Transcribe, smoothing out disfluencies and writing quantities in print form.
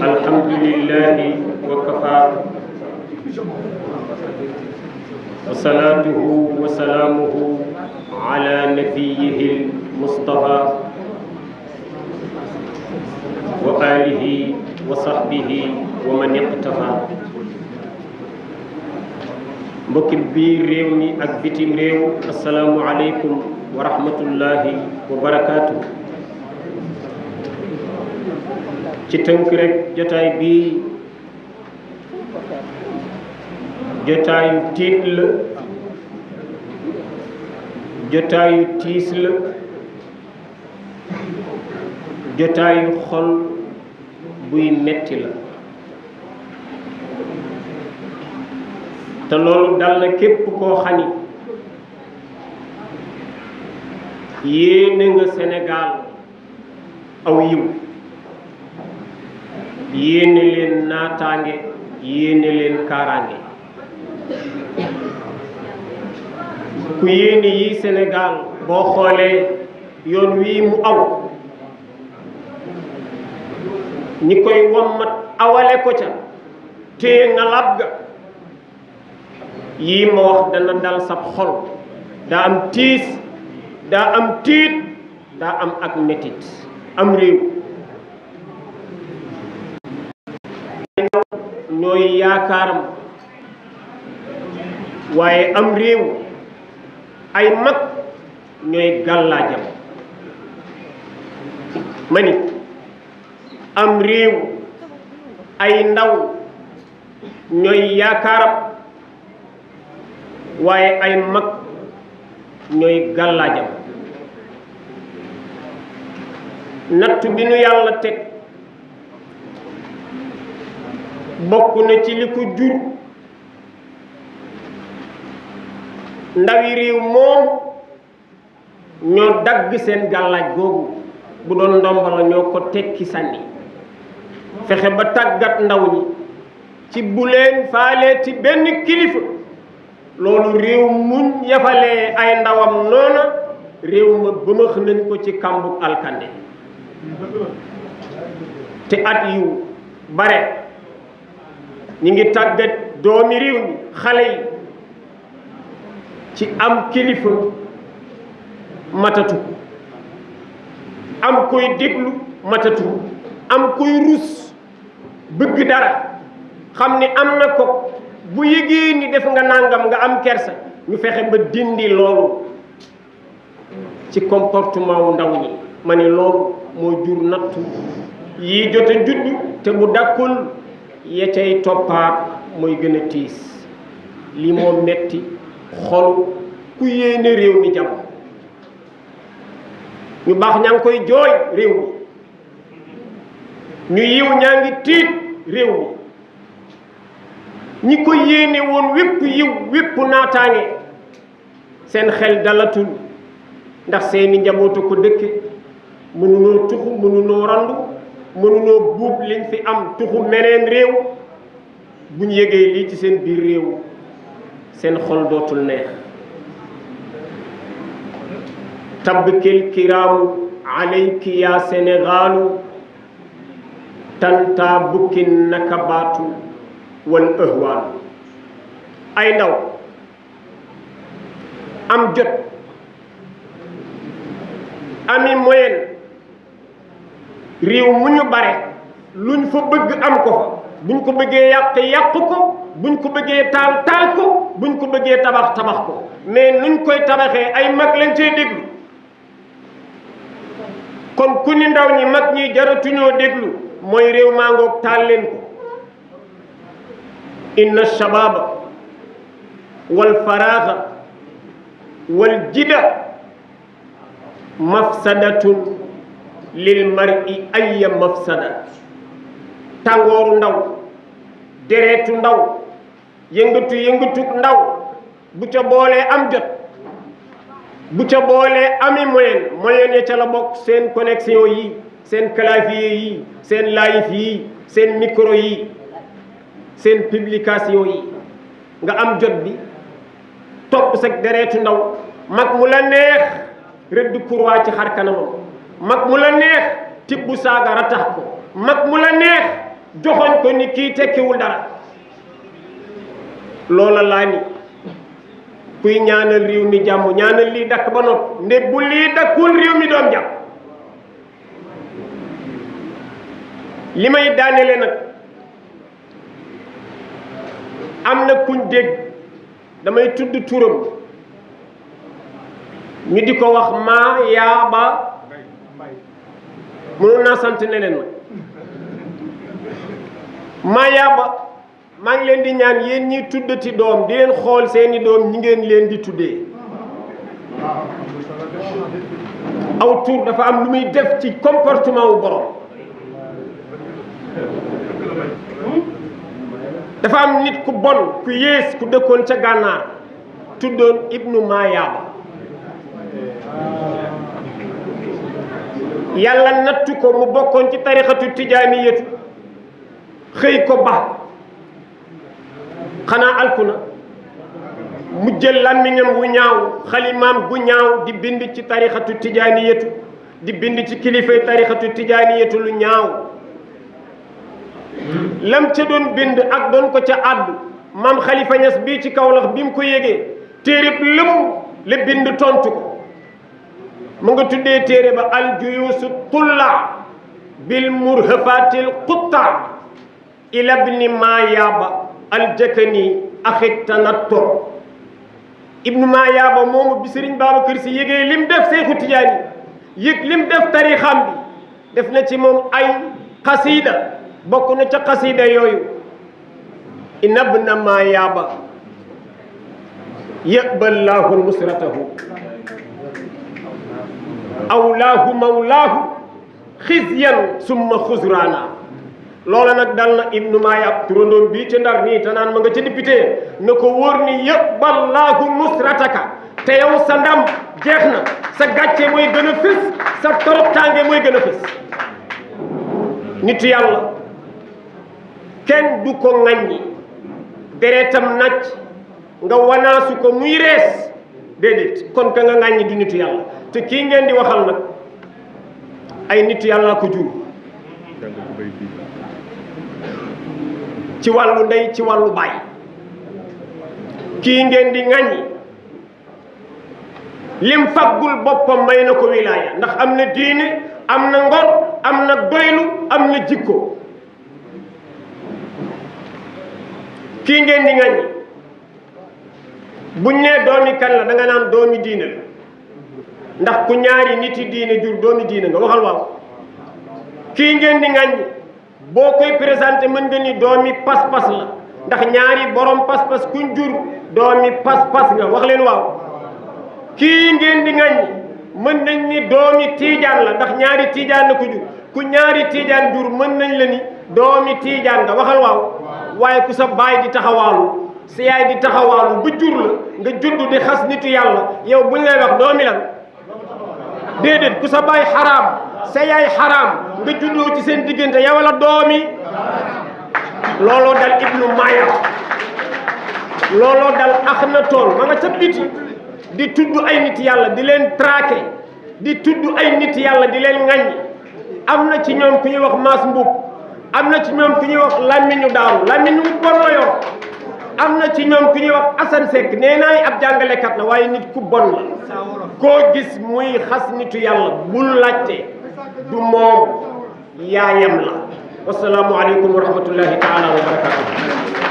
الحمد لله وكفى وصلاته وسلامه على نبيه المصطفى وآله وصحبه ومن اقتفى mbokki biir réew mi ak bitim réew asalaamu aleykum wa rahmatullahi wa barakaatu. ci tënk rek jotaay bi jotaayu tiit la, jotaayu tiis la, jotaayu xol buy metti la. te loolu dal na képp koo xani yéene nga Sénégal aw yiw, yéene leen naataange, yéene leen kaaraange. ku yéene yi Sénégal boo xoolee yoon wii mu aw ñi koy wommat awale ko ca téye nga lab ga yii ma wax dana dal sab xol. daa am tiis, daa am tiit, daa am ak metit. am réew ñooy yaakaaram, waaye am réew ay mag ñooy gàllaajam. ma ni am réew ay ndaw ñooy yaakaaram, waaye ay mag ñooy gàllaajam. natt bi nu yàlla teg bokk na ci li ko jur ndawi réew moom ñoo dagg seen gàllaaj googu, bu doon ndomba la ñoo ko tekki sànni. fexe ba tàggat ndaw ñi ci bu leen faaleeti benn kilifa. loolu réew muñ yafalee ay ndawam noona réew ma bëmëx nañ ko ci kàmbug alkande. te at yu bare ñi ngi tàggat doomi réew mi, xale yi ci am kilifa matatu, am koy déglu matatu, am koy rus bëgg dara xam ni am na ko, bu yëgee ni def nga nangam nga am kersa. ñu fexe ba dindi loolu ci comportement wu ndaw ñi. ma ni loolu moo jur nattu yii jot a judd, te bu dakkul ya cay toppaat mooy gën a tiis. li moo metti xol ku yéene réew mi jàmm. ñu baax ñaa ngi koy jooy réew mi, ñu yiw ñaa ngi tiit réew mi. ñi ko yéene woon wépp yiw wépp naataange seen xel dalatul, ndax seeni njabootu ko dëkke. mënunoo tuxu, mënunoo randu, mënunoo buub liñ fi am tuxu meneen réew. bu ñu yëgee lii ci seen biir réew seen xol dootul neex. tabbikil kiraamu alayki ya Sénégalu tanta bukkin nakabaatu wal ëhwaan. ay ndaw am jot, ami moyen, réew mu ñu bare luñ fa bëgg am ko fa. buñ ko bëggee yàq ko, buñ ko bëggee taal ko, buñ ko bëggee tabax ko. mais nuñ koy tabaxee ay mag lañ cee déglu. kon ku ni ndaw ñi mag ñi jaratuñoo déglu, mooy réew maa ngoog taal leen ko. inna shababa wal faraaga wal jida mafsadatun lil mar'i ayya mafsada. tàngooru ndaw, deretu ndaw, yëngatu ndaw bu ca boolee am jot, bu ca boolee ami moyen ya ca la bokk. seen connexion yi, seen clavier yi, seen live yi, seen micro yi, seen publication yi. nga am jot bi topp sa deretu ndaw. mag mu la neex rëdd kurwaa ci xar kanamam, mag mu la neex tibb saaga ratax ko, mag mu la neex joxoñ ko ni kii tekkiwul dara loola laa ni kuy ñaanal réew mi jàmm ñaanal lii dakk ba noppi nde bu lii dakkul réew mi doom jàmm li may daanele nag am na kuñ dégg damay tudd turam ñu di ko wax maa yaa ba mënoon naa sant neneen nag maa yaa ba maa ngi leen di ñaan yéen ñi tuddati doom di leen xool seeni doom ñi ngeen leen di tuddee aw tur dafa am lu muy def ci comportement wu borom dafa am nit ku bon ku yées ku dëkkoon ca gànnaar tuddoon ibnu Maayaaba yàlla nattu ko mu bokkoon ci tarixatu tijaaniyatu xëy ko ba xanaa alku na mu jël làmmiñam wu ñaaw xalimaam gu ñaaw di bind ci tarixatu tijaaniyatu di bind ci kilifay tarixatu tijaaniyatu lu ñaaw lam ca doon bind ak doon ko ca àddu maam Khalifa Niass bii ci Kaolack bi mu ko yégee téere lëm la bind tontu ko mu nga tuddee téere ba aljuyuusu tulla bil murhafatil qutta ila ibni Maayaaba aljakani axit tanatto ibnu Maayaaba moomu bi Sëriñ Babacar Si yégee lim def Seexu Tijaani yëg lim def tarixam bi def na ci moom ay xasiida bokk na ca xasiida yooyu inna ibna Maayaaba yaqballahu nusratahu awlaahu mawlaahu xisyan summa xusraana loola nag dal na ibnu Maayaaba turandoom bii ca Ndar nii te naan ma nga ca député na ko wóor ni yaqballahu nusrataka te yow sa ndam jeex na sa gàcce mooy gën a fës sa toroxtaange mooy gën a fës nitu yàlla kenn du ko ŋaññi deretam nacc nga wanaasu ko muy rees déedéet kon ka nga ŋaññi du nitu yàlla te kii ngeen di waxal nag ay nitu yàlla ko jur ci wàllu ndey ci wàllu baay kii ngeen di ŋaññi lim faggul boppam may na ko wilaaya ndax am na diine am na ngor am na doylu am na jikko kii ngeen di ŋaññi buñ nee doomi kan la da nga naan doomi diine la ndax ku ñaari nit yi diine jur doomi diine nga waxal waaw kii ngeen di ŋaññi boo koy présenté mën nga ni doomi pas-pas la ndax ñaari borom pas-pas kuñ jur doomi pas-pas nga wax leen waaw kii ngeen di ŋaññi mën nañ ni doomi tiijaan la ndax ñaari tiijaan la ko jur ku ñaari tiijaan jur mën nañ la ni doomi tiijaan nga waxal waaw waaye ku sa baay di taxawaalu sa yaay di taxawaalu ba jur la nga judd di xas nitu yàlla yow buñ lay wax doomi lan déedéet ku sa baay xaraam sa yaay xaraam nga juddoo ci seen diggante yow la doomi looloo dal ibnu Maayaaba looloo dal Axnatoon ma nga ca biti di tudd ay nit yàlla di leen traqué di tudd ay nit yàlla di leen ŋaññi am na ci ñoom ku ñuy wax Maas Mbub am na ci ñoom ku ñuy wax làmmiñu daaru làmmiñu bon la yor am na ci ñoom ku ñuy wax Assane Seck nee naay ab jàngalekat la waaye nit ku bon la koo gis muy xas nitu yàlla bul laajte du moom yaayam la wasalaamu aleykum wa rahmatullahi taala wa barakatuh